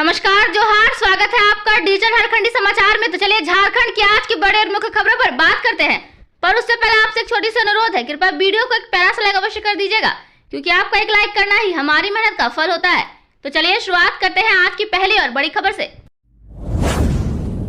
नमस्कार, जोहार, स्वागत है आपका डिजिटल झारखंडी समाचार में। तो चलिए झारखंड की आज की बड़े और मुख्य खबरों पर बात करते हैं, पर उससे पहले आपसे एक छोटी सी अनुरोध है, कृपया वीडियो को एक प्यारा सा लाइक अवश्य कर दीजिएगा, क्योंकि आपका एक लाइक करना ही हमारी मेहनत का फल होता है। तो चलिए शुरुआत करते हैं आज की पहली और बड़ी खबर से।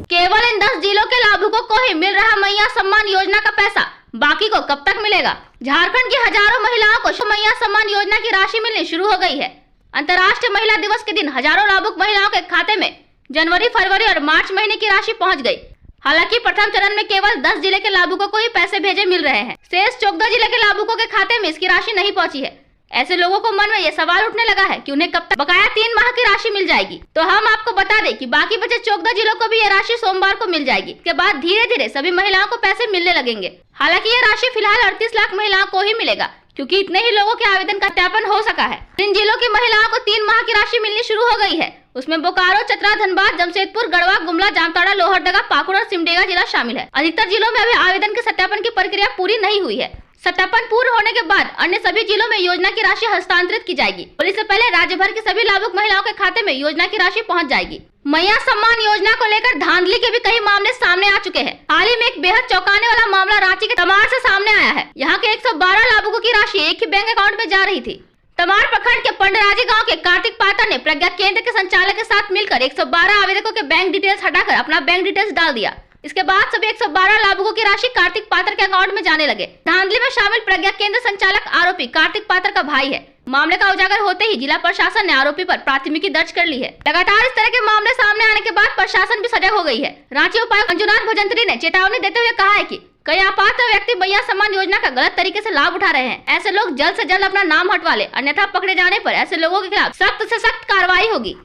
केवल इन 10 जिलों के लाभुकों को ही मिल रहा मैया सम्मान योजना का पैसा, बाकी को कब तक मिलेगा? झारखंड की हजारों महिलाओं को मैया सम्मान योजना की राशि मिलनी शुरू हो गई है। अंतर्राष्ट्रीय महिला दिवस के दिन हजारों लाभुक महिलाओं के खाते में जनवरी, फरवरी और मार्च महीने की राशि पहुंच गई। हालांकि प्रथम चरण में केवल 10 जिले के लाभुकों को ही पैसे भेजे मिल रहे हैं। शेष 14 जिले के लाभुकों के खाते में इसकी राशि नहीं पहुंची है। ऐसे लोगों को मन में ये सवाल उठने लगा है कि उन्हें कब तक बकाया 3 माह की राशि मिल जाएगी। तो हम आपको बता दें कि बाकी बचे 14 जिलों को भी ये राशि सोमवार को मिल जाएगी। इसके बाद धीरे धीरे सभी महिलाओं को पैसे मिलने लगेंगे। हालांकि ये राशि फिलहाल 38 लाख महिलाओं को ही मिलेगा, क्योंकि इतने ही लोगों के आवेदन का सत्यापन हो सका है। इन जिलों की महिलाओं को 3 माह की राशि मिलनी शुरू हो गई है। उसमें बोकारो, चतरा, धनबाद, जमशेदपुर, गढ़वा, गुमला, जामताड़ा, लोहरदगा, पाकुड़ और सिमडेगा जिला शामिल है। अधिकतर जिलों में अभी आवेदन के सत्यापन की प्रक्रिया पूरी नहीं हुई है। सत्यापन पूर्ण होने के बाद अन्य सभी जिलों में योजना की राशि हस्तांतरित की जाएगी और इससे पहले राज्य भर की सभी लाभुक महिलाओं के खाते में योजना की राशि पहुंच जाएगी। मैया सम्मान योजना को लेकर धांधली के भी कई मामले सामने आ चुके हैं। हाल ही में एक बेहद चौंकाने वाला मामला रांची के तमाड़ से सामने आया है। यहाँ के 112 लाभुकों की राशि एक ही बैंक अकाउंट में जा रही थी। तमाड़ प्रखंड के पंडराजी गांव के कार्तिक पात्र ने प्रज्ञा केंद्र के संचालक के साथ मिलकर 112 आवेदकों के बैंक डिटेल्स हटाकर अपना बैंक डिटेल्स डाल दिया। इसके बाद सभी 112 लाभुकों की राशि कार्तिक पात्र के अकाउंट में जाने लगे। धांधली में शामिल प्रज्ञा केंद्र संचालक आरोपी कार्तिक पात्र का भाई है। मामले का उजागर होते ही जिला प्रशासन ने आरोपी पर प्राथमिकी दर्ज कर ली है। लगातार इस तरह के मामले सामने आने के बाद प्रशासन भी सजग हो गई है। रांची उपायुक्त मंजुनाथ भजंत्री ने चेतावनी देते हुए कहा है कि कई अपात्र व्यक्ति मैया सम्मान योजना का गलत तरीके से लाभ उठा रहे हैं। ऐसे लोग जल्द से जल्द अपना नाम हटवा ले, अन्यथा पकड़े जाने पर ऐसे लोगों के खिलाफ सख्त से सख्त कार्रवाई होगी।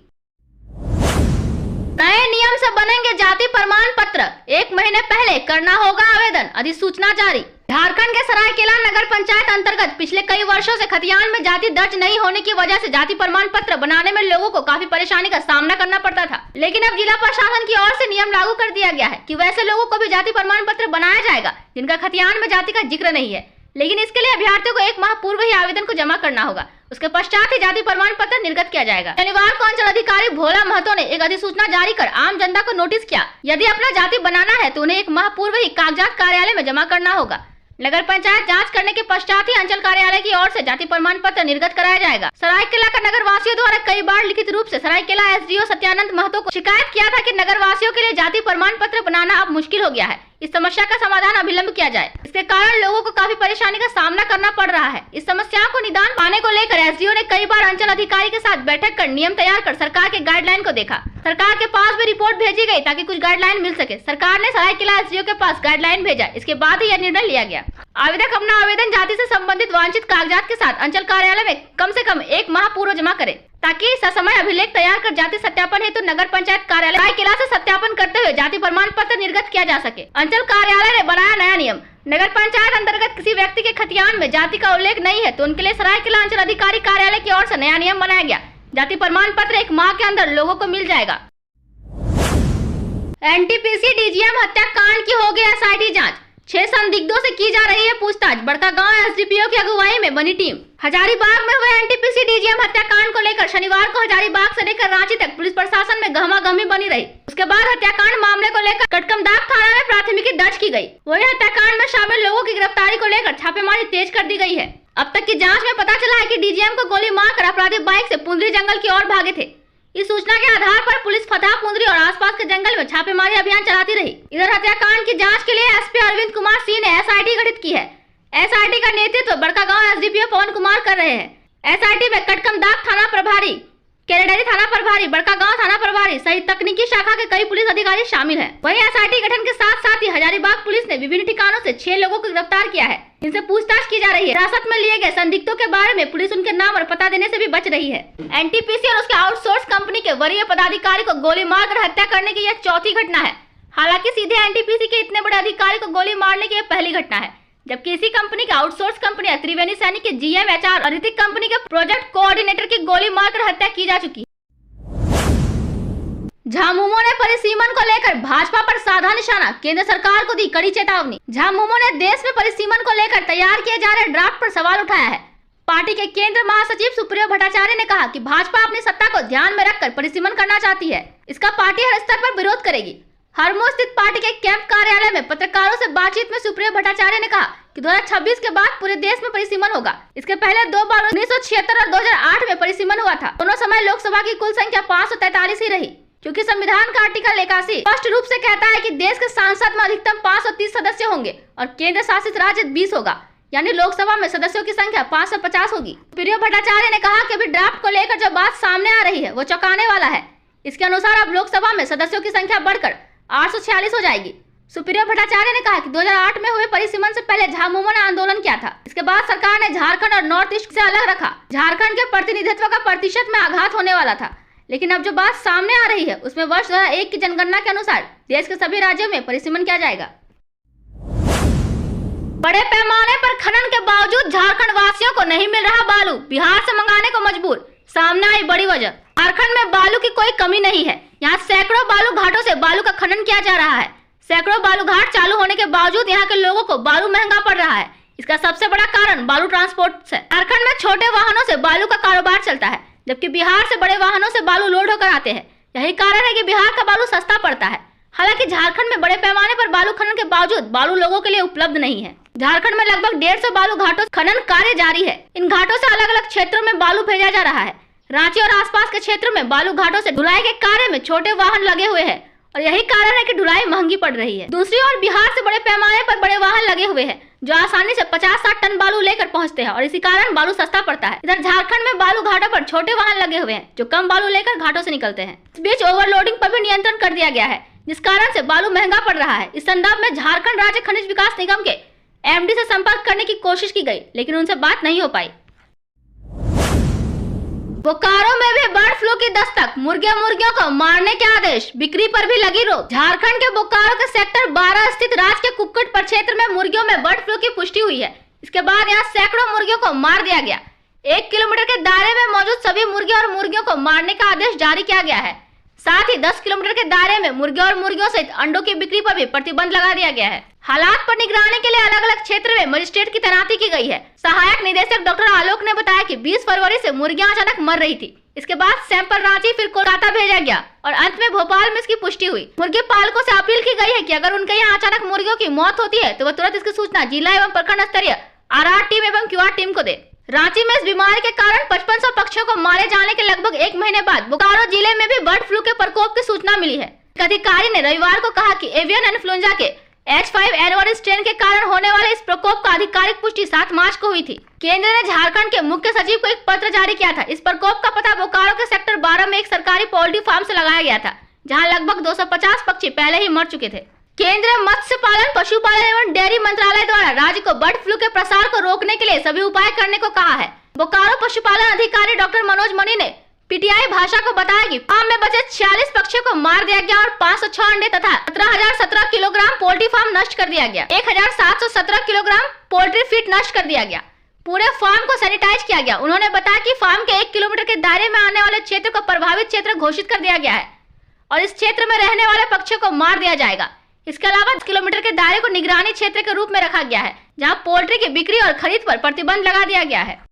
नए नियम से बनेंगे जाति प्रमाण पत्र, 1 महीने पहले करना होगा आवेदन, अधिसूचना जारी। झारखंड के सरायकेला नगर पंचायत अंतर्गत पिछले कई वर्षों से खतियान में जाति दर्ज नहीं होने की वजह से जाति प्रमाण पत्र बनाने में लोगों को काफी परेशानी का सामना करना पड़ता था। लेकिन अब जिला प्रशासन की ओर से नियम लागू कर दिया गया है कि वैसे लोगों को भी जाति प्रमाण पत्र बनाया जाएगा जिनका खतियान में जाति का जिक्र नहीं है। लेकिन इसके लिए अभ्यर्थियों को 1 माह पूर्व ही आवेदन को जमा करना होगा। उसके पश्चात ही जाति प्रमाण पत्र निर्गत किया जाएगा। शनिवार को अंचल अधिकारी भोला महतो ने एक अधिसूचना जारी कर आम जनता को नोटिस किया। यदि अपना जाति बनाना है तो उन्हें 1 माह पूर्व ही कागजात कार्यालय में जमा करना होगा। नगर पंचायत जांच करने के पश्चात ही अंचल कार्यालय की ओर से जाति प्रमाण पत्र निर्गत कराया जाएगा। सरायकेला का नगर वासियों द्वारा कई बार लिखित रूप से सरायकेला एसडीओ सत्यानंद महतो को शिकायत किया था कि नगर वासियों के लिए जाति प्रमाण पत्र बनाना अब मुश्किल हो गया है। इस समस्या का समाधान अविलंब किया जाए। इसके कारण लोगों को काफी परेशानी का सामना करना पड़ रहा है। इस समस्या को निदान पाने को लेकर एसडीओ ने कई बार अंचल अधिकारी के साथ बैठक कर नियम तैयार कर सरकार के गाइडलाइन को देखा। सरकार के पास भी रिपोर्ट भेजी गई ताकि कुछ गाइडलाइन मिल सके। सरकार ने सरायकेला एसडीओ के पास गाइडलाइन भेजा। इसके बाद ही यह निर्णय लिया गया। आवेदक अपना आवेदन जाति से संबंधित वांछित कागजात के साथ अंचल कार्यालय में कम से कम 1 माह पूर्व जमा करे, ताकि ससमय अभिलेख तैयार कर जाति सत्यापन हेतु नगर पंचायत कार्यालय सरायकेला से सत्यापन करते हुए जाति प्रमाण पत्र निर्गत किया जा सके। अंचल कार्यालय ने बनाया नया नियम। नगर पंचायत अंतर्गत किसी व्यक्ति के खतियान में जाति का उल्लेख नहीं है तो उनके लिए सरायकेला अंचल अधिकारी कार्यालय की ओर से नया नियम बनाया गया। जाति प्रमाण पत्र 1 माह के अंदर लोगों को मिल जाएगा। एनटीपीसी डीजीएम हत्याकांड की होगी एसआईटी जांच, 6 संदिग्धों से की जा रही है पूछताछ। बड़कागांव एसडीपीओ की अगुवाई में बनी टीम। हजारीबाग में हुए एनटीपीसी डीजीएम हत्याकांड को लेकर शनिवार को हजारीबाग से लेकर रांची तक पुलिस प्रशासन में गहमागहमी बनी रही। उसके बाद हत्याकांड मामले को लेकर कटकमदाग थाना में प्राथमिकी दर्ज की गई। वहीं हत्याकांड में शामिल लोगों की गिरफ्तारी को लेकर छापेमारी तेज कर दी गई है। अब तक की जाँच में पता चला है कि डीजीएम को गोली मारकर अपराधी बाइक से पुंदरी जंगल की ओर भागे थे। इस सूचना के आधार पर पुलिस फतह, पुंदरी और आसपास के जंगल में छापेमारी अभियान चलाती रही। इधर हत्याकांड की जांच के लिए एसपी अरविंद कुमार सिंह ने एसआईटी गठित की है। एसआईटी का नेतृत्व बड़कागांव एसडीपीओ पवन कुमार कर रहे हैं। एसआईटी में कटकमदाग थाना प्रभारी, केरेडरी थाना प्रभारी, बड़कागांव थाना प्रभारी सहित तकनीकी शाखा के कई पुलिस अधिकारी शामिल हैं। वहीं एसआईटी गठन के साथ साथ ही हजारीबाग पुलिस ने विभिन्न ठिकानों से 6 लोगों को गिरफ्तार किया है। इनसे पूछताछ की जा रही है। हिरासत में लिए गए संदिग्धों के बारे में पुलिस उनके नाम और पता देने से भी बच रही है। एनटीपीसी और उसके आउटसोर्स कंपनी के वरीय पदाधिकारी को गोली मारकर हत्या करने की यह चौथी घटना है। हालांकि सीधे एनटीपीसी के इतने बड़े अधिकारी को गोली मारने की यह पहली घटना है, जबकि इसी कंपनी के आउटसोर्स कंपनी त्रिवेणी सैनी के जीएम एचआर और ऋतिक कंपनी के प्रोजेक्ट कोऑर्डिनेटर की गोली मारकर हत्या की जा चुकी है। झामुमो ने परिसीमन को लेकर भाजपा पर साधा निशाना, केंद्र सरकार को दी कड़ी चेतावनी। झामुमो ने देश में परिसीमन को लेकर तैयार किए जा रहे ड्राफ्ट पर सवाल उठाया है। पार्टी के केंद्र महासचिव सुप्रियो भट्टाचार्य ने कहा कि भाजपा अपनी सत्ता को ध्यान में रखकर परिसीमन करना चाहती है। इसका पार्टी हर स्तर पर विरोध करेगी। हरमो स्थित पार्टी के कैंप कार्यालय में पत्रकारों से बातचीत में सुप्रियो भट्टाचार्य ने कहा कि 2026 के बाद पूरे देश में परिसीमन होगा। इसके पहले 2 बार 1976 और 2008 में परिसीमन हुआ था। दोनों समय लोकसभा की कुल संख्या 543 ही रही, क्योंकि संविधान का आर्टिकल 81 स्पष्ट रूप से कहता है कि देश के सांसद में अधिकतम 530 सदस्य होंगे और केंद्र शासित राज्य 20 होगा, यानी लोकसभा में सदस्यों की संख्या 550 होगी। सुप्रियो भट्टाचार्य ने कहा कि अभी ड्राफ्ट को लेकर जो बात सामने आ रही है वो चौंकाने वाला है। इसके अनुसार अब लोकसभा में सदस्यों की संख्या बढ़कर 846 हो जाएगी। सुप्रियो भट्टाचार्य ने कहा कि 2008 में हुए परिसीमन से पहले झामुमो ने आंदोलन किया था। इसके बाद सरकार ने झारखंड और नॉर्थ ईस्ट से अलग रखा। झारखंड के प्रतिनिधित्व का प्रतिशत में आघात होने वाला था, लेकिन अब जो बात सामने आ रही है उसमें वर्ष 2001 की जनगणना के अनुसार देश के सभी राज्यों में परिसीमन किया जाएगा। बड़े पैमाने पर खनन के बावजूद झारखंड वासियों को नहीं मिल रहा बालू, बिहार से मंगाने को मजबूर। सामने आई बड़ी वजह, झारखंड में बालू की कोई कमी नहीं है। यहाँ सैकड़ों बालू घाटों से बालू का खनन किया जा रहा है। सैकड़ों बालू घाट चालू होने के बावजूद यहाँ के लोगों को बालू महंगा पड़ रहा है। इसका सबसे बड़ा कारण बालू ट्रांसपोर्ट है। झारखंड में छोटे वाहनों से बालू का कारोबार चलता है, जबकि बिहार से बड़े वाहनों से बालू लोड होकर आते हैं। यही कारण है कि बिहार का बालू सस्ता पड़ता है। हालांकि झारखंड में बड़े पैमाने पर बालू खनन के बावजूद बालू लोगों के लिए उपलब्ध नहीं है। झारखंड में लगभग 150 बालू घाटों खनन कार्य जारी है। इन घाटों से अलग अलग क्षेत्रों में बालू भेजा जा रहा है। रांची और आसपास के क्षेत्रों में बालू घाटों से ढुलाई के कार्य में छोटे वाहन लगे हुए हैं और यही कारण है कि ढुलाई महंगी पड़ रही है। दूसरी ओर बिहार से बड़े पैमाने पर बड़े वाहन लगे हुए हैं जो आसानी से 50-60 टन बालू लेकर पहुंचते हैं और इसी कारण बालू सस्ता पड़ता है। इधर झारखंड में बालू घाटों पर छोटे वाहन लगे हुए हैं जो कम बालू लेकर घाटों से निकलते हैं। इस बीच ओवरलोडिंग पर भी नियंत्रण कर दिया गया है, जिस कारण से बालू महंगा पड़ रहा है। इस संदर्भ में झारखंड राज्य खनिज विकास निगम के एमडी से संपर्क करने की कोशिश की गई, लेकिन उनसे बात नहीं हो पाई। बोकारो में भी बर्ड फ्लू की दस्तक, मुर्गियों को मारने के आदेश, बिक्री पर भी लगी रोक। झारखंड के बोकारो के सेक्टर 12 स्थित राज के कुक्कुट प्रक्षेत्र में मुर्गियों में बर्ड फ्लू की पुष्टि हुई है। इसके बाद यहाँ सैकड़ों मुर्गियों को मार दिया गया। 1 किलोमीटर के दायरे में मौजूद सभी मुर्गियों और मुर्गियों को मारने का आदेश जारी किया गया है। साथ ही 10 किलोमीटर के दायरे में मुर्गियों और मुर्गियों सहित अंडों की बिक्री पर भी प्रतिबंध लगा दिया गया है। हालात पर निगरानी के लिए अलग अलग क्षेत्र में मजिस्ट्रेट की तैनाती की गई है। सहायक निदेशक डॉक्टर आलोक ने बताया कि 20 फरवरी से मुर्गियां अचानक मर रही थी। इसके बाद सैंपल रांची फिर कोलकाता भेजा गया और अंत में भोपाल में इसकी पुष्टि हुई। मुर्गी पालकों से अपील की गई है कि अगर उनके यहाँ अचानक मुर्गियों की मौत होती है तो वह तुरंत इसकी सूचना जिला एवं प्रखंड स्तरीय आरआर टीम एवं क्यूआर टीम को दे। रांची में इस बीमारी के कारण 5500 पक्षियों को मारे जाने के लगभग 1 महीने बाद बोकारो जिले में भी बर्ड फ्लू के प्रकोप की सूचना मिली है। अधिकारी ने रविवार को कहा कि एवियन इन्फ्लुएंजा के H5N1 स्ट्रेन के कारण होने वाले इस प्रकोप का आधिकारिक पुष्टि 7 मार्च को हुई थी। केंद्र ने झारखंड के मुख्य सचिव को एक पत्र जारी किया था। इस प्रकोप का पता बोकारो के सेक्टर 12 में एक सरकारी पोल्ट्री फार्म से लगाया गया था, जहां लगभग 250 पक्षी पहले ही मर चुके थे। केंद्रीय मत्स्य पालन, पशुपालन एवं डेयरी मंत्रालय द्वारा राज्य को बर्ड फ्लू के प्रसार को रोकने के लिए सभी उपाय करने को कहा है। बोकारो पशुपालन अधिकारी डॉक्टर मनोज मणि ने पीटीआई भाषा को बताया कि फार्म में बचे 46 पक्षियों को मार दिया गया और 506 अंडे तथा 17,017 किलोग्राम पोल्ट्री फार्म नष्ट कर दिया गया। 1,717 किलोग्राम पोल्ट्री फीड नष्ट कर दिया गया। पूरे फार्म को सैनिटाइज किया गया। उन्होंने बताया कि फार्म के 1 किलोमीटर के दायरे में आने वाले क्षेत्र को प्रभावित क्षेत्र घोषित कर दिया गया है और इस क्षेत्र में रहने वाले पक्षियों को मार दिया जाएगा। इसके अलावा 10 किलोमीटर के दायरे को निगरानी क्षेत्र के रूप में रखा गया है, जहां पोल्ट्री की बिक्री और खरीद पर प्रतिबंध लगा दिया गया है।